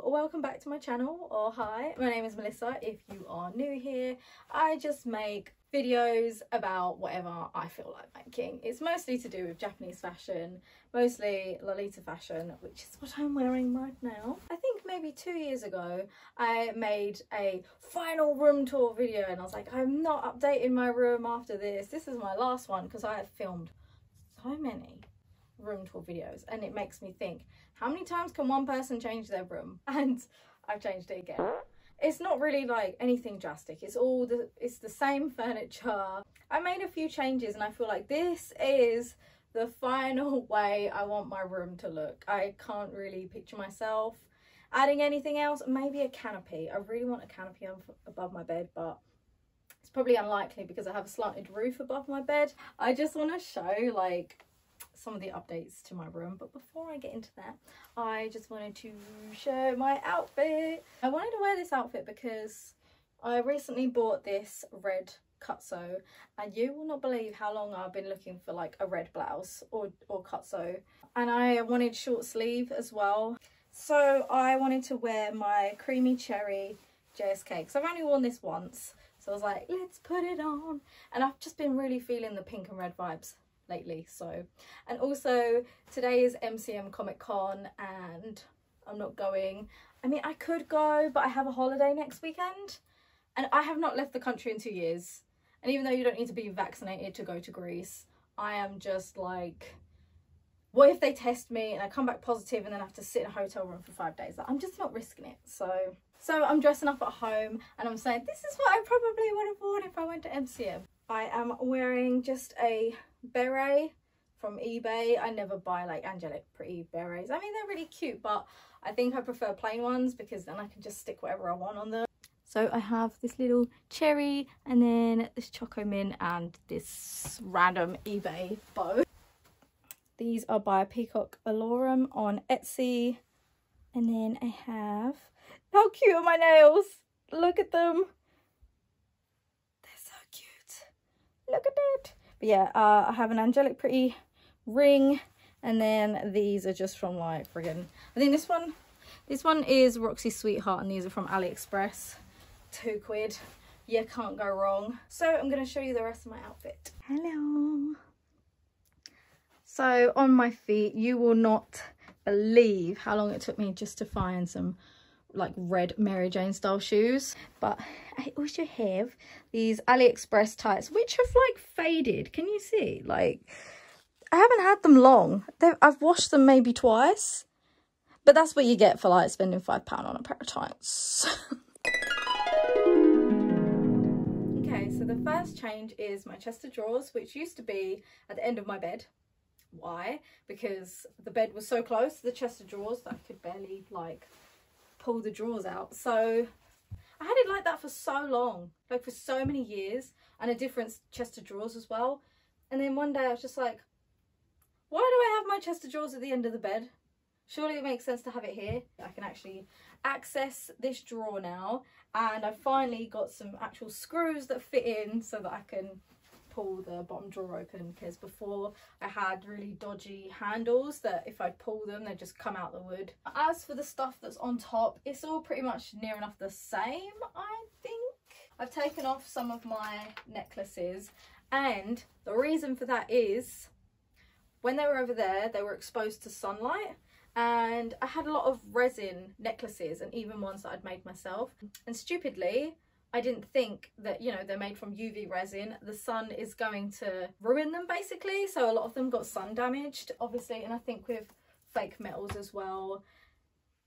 Welcome back to my channel, or hi, my name is Melissa. If you are new here, I just make videos about whatever I feel like making. It's mostly to do with Japanese fashion, mostly Lolita fashion, which is what I'm wearing right now. I think maybe 2 years ago I made a final room tour video and I was like, I'm not updating my room after this. This is my last one because I have filmed so many room tour videos and it makes me think, how many times can one person change their room? And I've changed it again. It's not really like anything drastic, it's the same furniture. I made a few changes and I feel like this is the final way I want my room to look. I can't really picture myself adding anything else. Maybe a canopy. I really want a canopy above my bed, but it's probably unlikely because I have a slanted roof above my bed. I just want to show like some of the updates to my room, but before I get into that, I just wanted to show my outfit. I wanted to wear this outfit because I recently bought this red Cutsew, and you will not believe how long I've been looking for like a red blouse or Cutsew, and I wanted short sleeve as well, so I wanted to wear my creamy cherry JSK because I've only worn this once, so I was like, let's put it on. And I've just been really feeling the pink and red vibes lately. So, and also today is MCM Comic Con and I'm not going. I mean, I could go, but I have a holiday next weekend and I have not left the country in 2 years, and even though you don't need to be vaccinated to go to Greece, I am just like, what if they test me and I come back positive and then I have to sit in a hotel room for 5 days? Like, I'm just not risking it. So I'm dressing up at home and I'm saying this is what I probably would have worn if I went to MCM. I am wearing just a beret from eBay. I never buy like Angelic pretty berets. I mean, they're really cute, but I think I prefer plain ones because then I can just stick whatever I want on them. So I have this little cherry and then this choco mint and this random eBay bow. These are by Peacock Alorum on Etsy. And then I have, how cute are my nails? Look at them. Look at it. But yeah, I have an Angelic pretty ring, and then these are just from like friggin', I think this one is Roxy Sweetheart, and these are from AliExpress. £2. Yeah, can't go wrong. So I'm going to show you the rest of my outfit. Hello. So on my feet, you will not believe how long it took me just to find some like red Mary Jane style shoes, but I also have these AliExpress tights which have like faded. Can you see? Like, I haven't had them long. I've washed them maybe twice, but that's what you get for like spending £5 on a pair of tights. Okay, so the first change is my chest of drawers, which used to be at the end of my bed. Why? Because the bed was so close to the chest of drawers that I could barely like pull the drawers out. So I had it like that for so long, like for so many years, and a different chest of drawers as well. And then one day I was just like, why do I have my chest of drawers at the end of the bed? Surely it makes sense to have it here. I can actually access this drawer now, and I finally got some actual screws that fit in so that I can pull the bottom drawer open, because before I had really dodgy handles that if I'd pull them they'd just come out the wood. As for the stuff that's on top, it's all pretty much near enough the same, I think. I've taken off some of my necklaces, and the reason for that is when they were over there they were exposed to sunlight, and I had a lot of resin necklaces and even ones that I'd made myself, and stupidly I didn't think that, you know, they're made from UV resin. The sun is going to ruin them basically. So a lot of them got sun damaged, obviously. And I think with fake metals as well,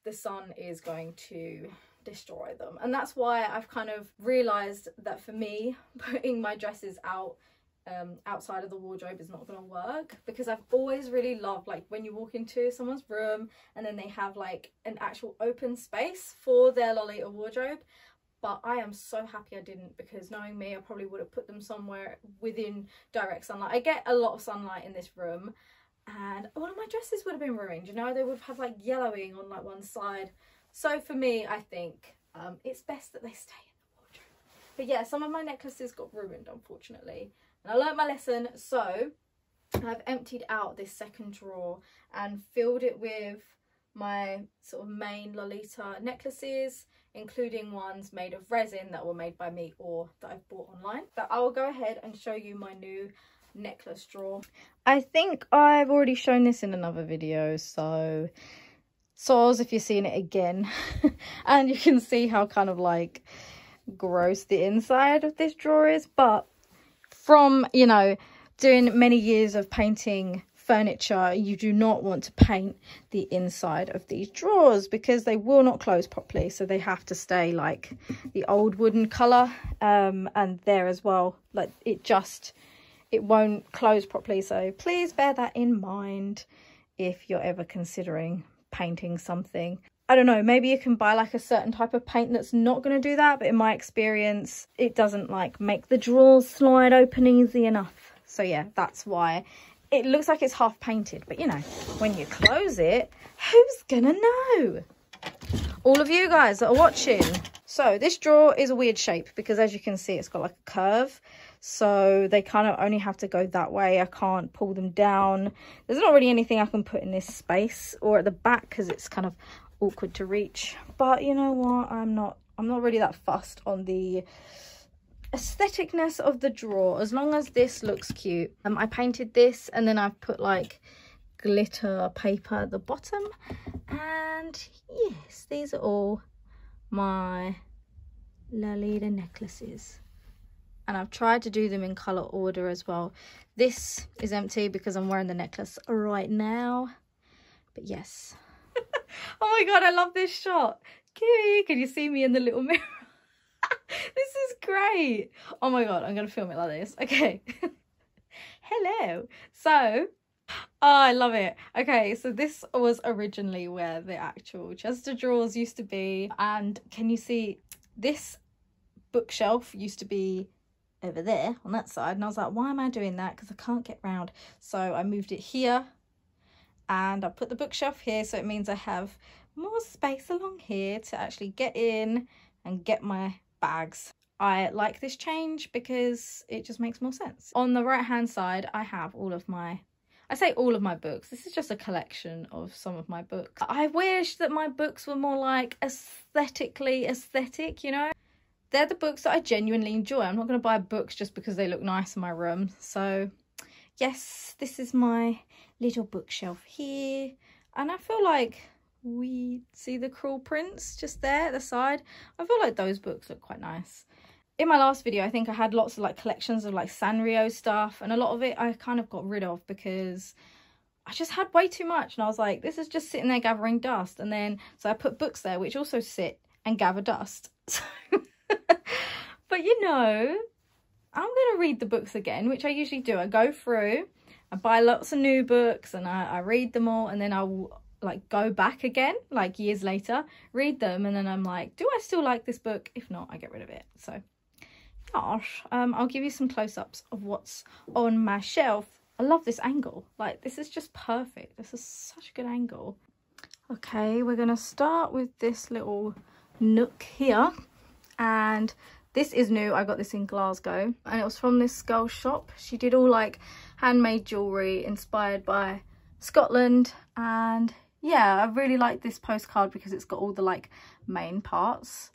the sun is going to destroy them. And that's why I've kind of realised that for me, putting my dresses out outside of the wardrobe is not going to work, because I've always really loved like when you walk into someone's room and then they have like an actual open space for their Lolita wardrobe. But I am so happy I didn't, because knowing me, I probably would have put them somewhere within direct sunlight. I get a lot of sunlight in this room, and all of my dresses would have been ruined, you know. They would have like yellowing on like one side. So for me, I think it's best that they stay in the wardrobe. But yeah, some of my necklaces got ruined, unfortunately. And I learned my lesson, so I've emptied out this second drawer and filled it with my sort of main Lolita necklaces, including ones made of resin that were made by me or that I've bought online. But I will go ahead and show you my new necklace drawer. I think I've already shown this in another video, so soz if you're seeing it again. And you can see how kind of like gross the inside of this drawer is, but from, you know, doing many years of painting furniture, you do not want to paint the inside of these drawers because they will not close properly, so they have to stay like the old wooden color. And there as well, like it won't close properly, so please bear that in mind if you're ever considering painting something. I don't know, maybe you can buy like a certain type of paint that's not going to do that, but in my experience it doesn't like make the drawers slide open easy enough. So yeah, that's why it looks like it's half painted, but you know, when you close it, who's gonna know? All of you guys that are watching. So this drawer is a weird shape because, as you can see, it's got like a curve, so they kind of only have to go that way. I can't pull them down. There's not really anything I can put in this space or at the back because it's kind of awkward to reach. But you know what, I'm not really that fussed on the aestheticness of the drawer, as long as this looks cute. I painted this and then I've put like glitter paper at the bottom, and yes, these are all my Lolita necklaces, and I've tried to do them in color order as well. This is empty because I'm wearing the necklace right now, but yes. Oh my god, I love this shot. Can you see me in the little mirror? This is great. Oh my god, I'm gonna film it like this. Okay. Hello. So, oh, I love it. Okay, so this was originally where the actual chest of drawers used to be, and can you see this bookshelf used to be over there on that side, and I was like, why am I doing that? Because I can't get round. So I moved it here and I put the bookshelf here, so it means I have more space along here to actually get in and get my bags. I like this change because it just makes more sense. On the right hand side, I have all of my, I say all of my books, this is just a collection of some of my books. I wish that my books were more like aesthetically aesthetic, you know? They're the books that I genuinely enjoy. I'm not going to buy books just because they look nice in my room. So yes, this is my little bookshelf here, and I feel like we see the Cruel Prince just there at the side. I feel like those books look quite nice. In my last video, I think I had lots of like collections of like Sanrio stuff, and a lot of it I kind of got rid of because I just had way too much, and I was like, this is just sitting there gathering dust. And then so I put books there which also sit and gather dust. But you know, I'm gonna read the books again, which I usually do. I go through, I buy lots of new books and I read them all, and then I will like go back again like years later, read them, and then I'm like, do I still like this book? If not, I get rid of it. So gosh, I'll give you some close-ups of what's on my shelf. I love this angle, like this is just perfect. This is such a good angle. Okay, we're gonna start with this little nook here, and this is new. I got this in Glasgow and it was from this girl's shop. She did all like handmade jewelry inspired by Scotland, and yeah, I really like this postcard because it's got all the like main parts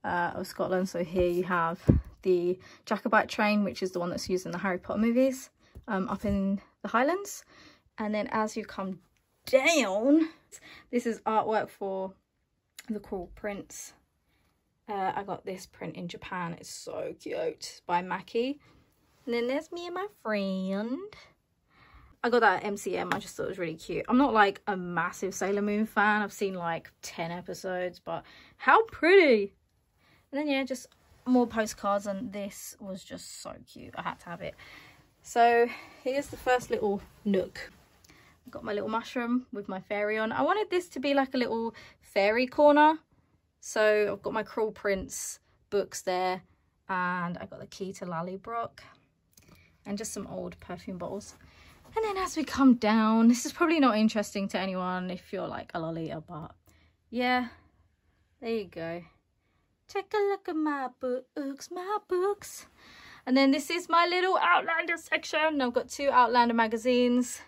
of Scotland. So here you have the Jacobite train, which is the one that's used in the Harry Potter movies, up in the Highlands. And then as you come down, this is artwork for the Cruel Prince. I got this print in Japan. It's so cute. It's by Mackie. And then there's me and my friend. I got that at MCM. I just thought it was really cute. I'm not like a massive Sailor Moon fan. I've seen like 10 episodes, but how pretty. And then yeah, just more postcards, and this was just so cute. I had to have it. So here's the first little nook. I've got my little mushroom with my fairy on. I wanted this to be like a little fairy corner. So I've got my Cruel Prince books there, and I got the key to Lallybrook and just some old perfume bottles. And then as we come down, this is probably not interesting to anyone if you're like a Lolita, but yeah, there you go. Take a look at my books, my books. And then this is my little Outlander section. I've got 2 Outlander magazines.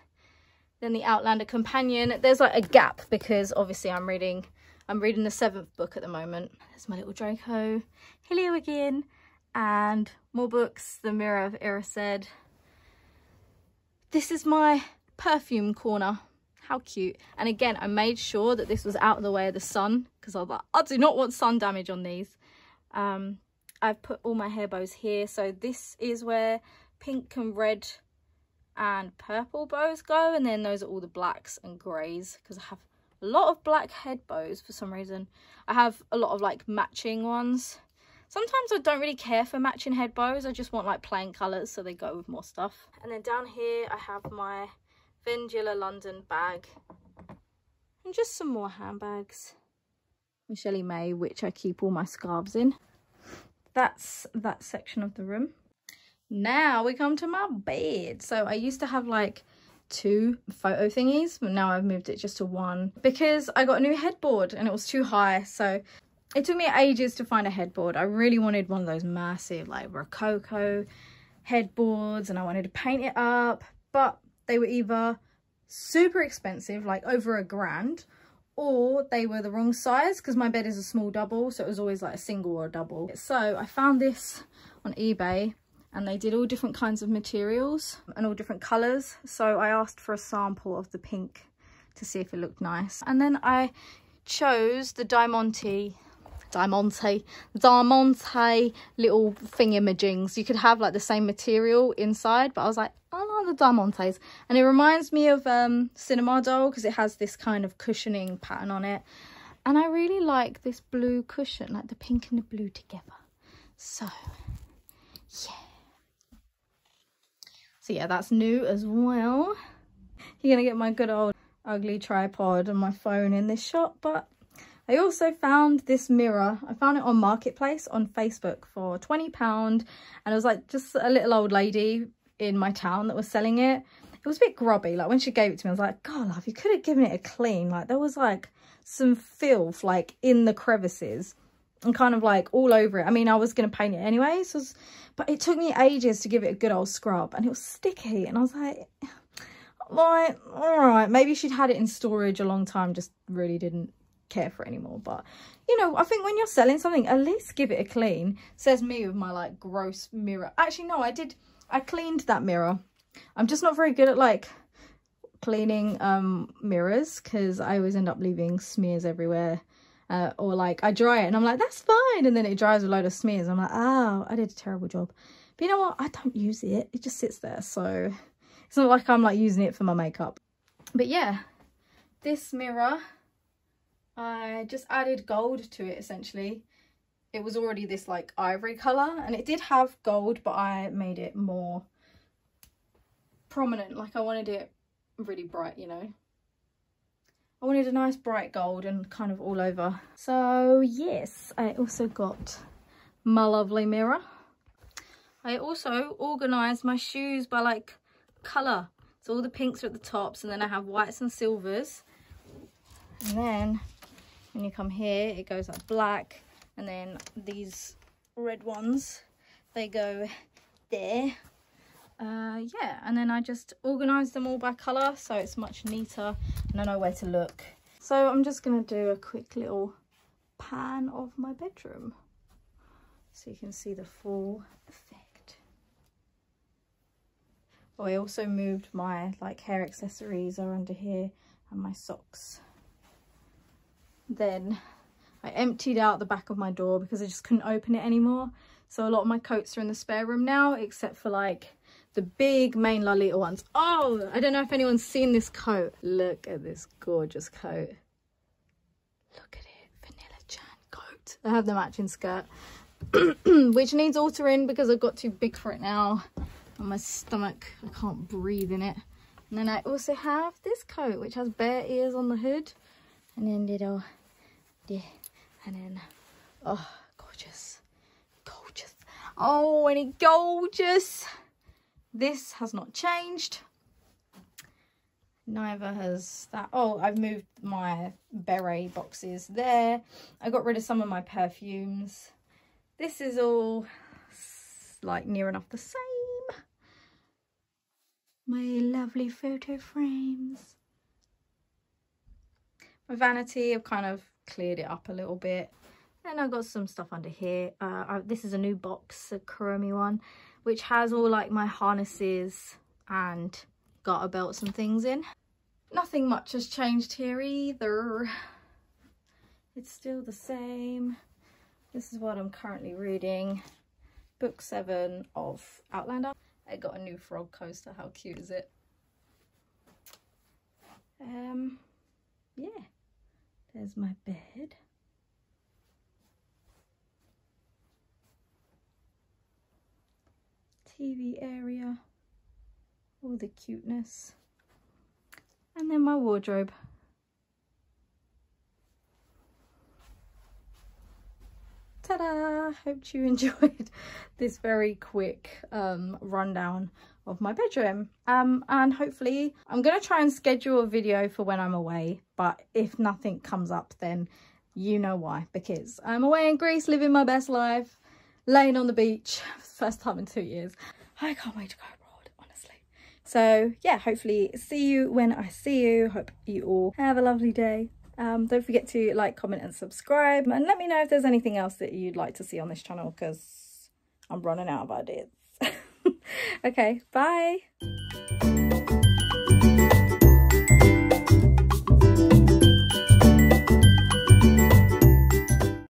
Then the Outlander companion. There's like a gap because obviously I'm reading the 7th book at the moment. There's my little Draco. Hello again. And more books. The Mirror of Erised. This is my perfume corner. How cute. And again, I made sure that this was out of the way of the sun because I was like, I do not want sun damage on these. I've put all my hair bows here. So this is where pink and red and purple bows go. And then those are all the blacks and greys because I have a lot of black head bows for some reason. I have a lot of like matching ones. Sometimes I don't really care for matching head bows. I just want like plain colours so they go with more stuff. And then down here I have my Vengilla London bag and just some more handbags. Michelle May, which I keep all my scarves in. That's that section of the room. Now we come to my bed. So I used to have like 2 photo thingies, but now I've moved it just to 1 because I got a new headboard and it was too high. So it took me ages to find a headboard. I really wanted one of those massive like Rococo headboards and I wanted to paint it up, but they were either super expensive, like over $1,000, or they were the wrong size because my bed is a small double, so it was always like a single or a double. So I found this on eBay and they did all different kinds of materials and all different colours. So I asked for a sample of the pink to see if it looked nice. And then I chose the Diamante little thingamajings. You could have like the same material inside, but I was like, I like the Diamantes. And it reminds me of Cinema Doll because it has this kind of cushioning pattern on it. And I really like this blue cushion, like the pink and the blue together. So, yeah. So yeah, that's new as well. You're going to get my good old ugly tripod and my phone in this shop, but I also found this mirror. I found it on Marketplace on Facebook for £20, and it was like just a little old lady in my town that was selling it. It was a bit grubby. Like when she gave it to me, I was like, God, love, you could have given it a clean. Like there was like some filth like in the crevices and kind of like all over it. I mean, I was going to paint it anyway, but it took me ages to give it a good old scrub and it was sticky. And I was like, all right, maybe she'd had it in storage a long time, just really didn't care for it anymore. But you know, I think when you're selling something, at least give it a clean. Says me with my like gross mirror. Actually no, I cleaned that mirror. I'm just not very good at like cleaning mirrors because I always end up leaving smears everywhere, or like I dry it and I'm like, that's fine, and then it dries with a load of smears. I'm like, oh, I did a terrible job. But you know what, I don't use it, it just sits there, so it's not like I'm like using it for my makeup. But yeah, this mirror, I just added gold to it essentially. It was already this like ivory colour and it did have gold, but I made it more prominent. Like I wanted it really bright, you know. I wanted a nice bright gold and kind of all over. So yes, I also got my lovely mirror. I also organised my shoes by like colour. So all the pinks are at the tops and then I have whites and silvers. And then when you come here, it goes like black. And then these red ones, they go there. Yeah, and then I just organised them all by colour so it's much neater and I know where to look. So I'm just going to do a quick little pan of my bedroom so you can see the full effect. Oh, I also moved my like hair accessories are under here and my socks. Then I emptied out the back of my door because I just couldn't open it anymore. So a lot of my coats are in the spare room now, except for like the big main Lolita ones. Oh, I don't know if anyone's seen this coat. Look at this gorgeous coat. Look at it, Vanilla Chan coat. I have the matching skirt, which needs altering because I've got too big for it now. On my stomach, I can't breathe in it. And then I also have this coat, which has bear ears on the hood. And then little, yeah. And then, oh, gorgeous, gorgeous. Oh, and it's gorgeous. This has not changed. Neither has that. Oh, I've moved my beret boxes there. I got rid of some of my perfumes. This is all like near enough the same. My lovely photo frames. My vanity, I've kind of cleared it up a little bit. And I've got some stuff under here. This is a new box, a Kuromi one, which has all like my harnesses and garter belts and things in. Nothing much has changed here either. It's still the same. This is what I'm currently reading. Book 7 of Outlander. I got a new frog coaster. How cute is it? Yeah. There's my bed. TV area. All the cuteness. And then my wardrobe. Ta-da! Hope you enjoyed this very quick rundown of my bedroom. And hopefully I'm going to try and schedule a video for when I'm away, but if nothing comes up, then you know why, because I'm away in Greece living my best life, laying on the beach for the first time in 2 years. I can't wait to go abroad, honestly. So yeah, hopefully see you when I see you. Hope you all have a lovely day. Don't forget to like, comment and subscribe, and let me know if there's anything else that you'd like to see on this channel, because I'm running out of ideas. Okay, bye.